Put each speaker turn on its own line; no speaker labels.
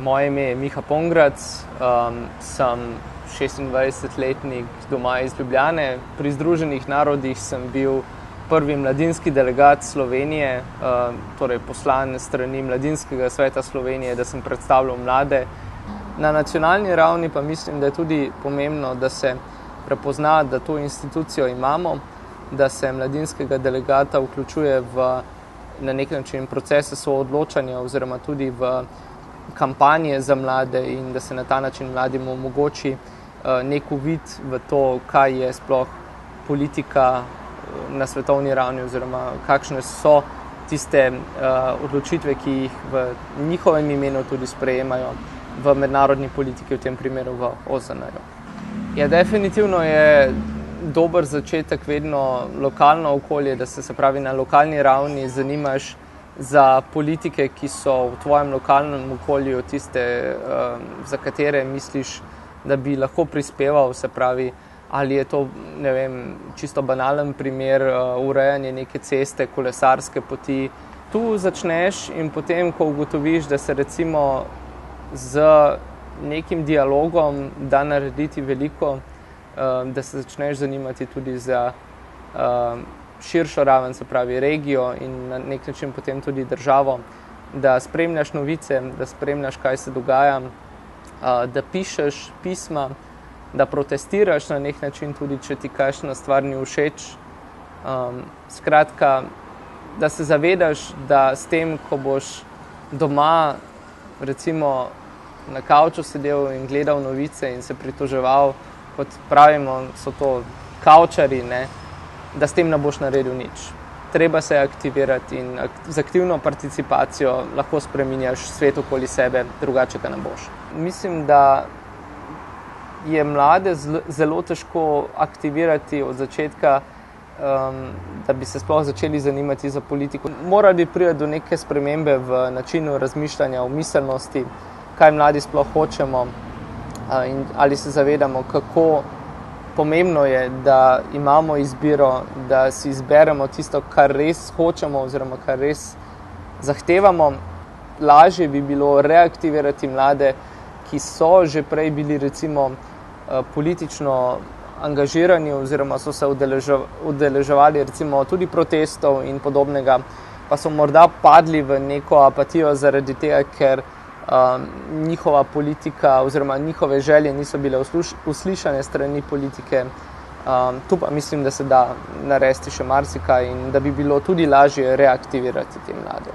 Moje ime je Miha Pongrac, sem 26-letnik doma iz Ljubljane. Pri Združenih narodih sem bil prvi mladinski delegat Slovenije, torej poslan strani Mladinskega sveta Slovenije, da sem predstavljal mlade. Na nacionalni ravni pa mislim, da je tudi pomembno, da se prepozna, da to institucijo imamo, da se mladinskega delegata vključuje v na nek način procese soodločanja oziroma tudi v kampanje za mlade in da se na ta način mladim omogoči nek uvid v to, kaj je sploh politika na svetovni ravni oziroma kakšne so tiste odločitve, ki jih v njihovem imenu tudi sprejemajo v mednarodni politiki, v tem primeru v OZN-ju. Ja, definitivno je dober začetek vedno lokalno okolje, da se pravi na lokalni ravni zanimaš za politike, ki so v tvojem lokalnem okolju tiste, za katere misliš, da bi lahko prispeval, se pravi, ali je to, ne vem, čisto banalen primer urejanje neke ceste, kolesarske poti. Tu začneš in potem, ko ugotoviš, da se recimo z nekim dialogom da narediti veliko, da se začneš zanimati tudi za širšo raven, se pravi regijo in na nek način potem tudi državo, da spremljaš novice, da spremljaš, kaj se dogaja, da pišeš pisma, da protestiraš na nek način tudi, če ti kakšna stvar ni všeč. Skratka, da se zavedaš, da s tem, ko boš doma recimo na kavču sedel in gledal novice in se pritoževal, kot pravimo, so to kavčari, ne, da s tem ne boš naredil nič. Treba se aktivirati in z aktivno participacijo lahko spreminjaš svet okoli sebe, drugače ga ne boš. Mislim, da je mlade zelo težko aktivirati od začetka, da bi se sploh začeli zanimati za politiko. Morali bi priti do neke spremembe v načinu razmišljanja, v miselnosti, kaj mladi sploh hočemo in ali se zavedamo, kako pomembno je, da imamo izbiro, da si izberemo tisto, kar res hočemo oziroma kar res zahtevamo. Lažje bi bilo reaktivirati mlade, ki so že prej bili recimo politično angažirani oziroma so se udeleževali recimo tudi protestov in podobnega, pa so morda padli v neko apatijo zaradi tega, ker njihova politika oziroma njihove želje niso bile uslišane strani politike. Tu pa mislim, da se da narediti še marsikaj in da bi bilo tudi lažje reaktivirati te mlade.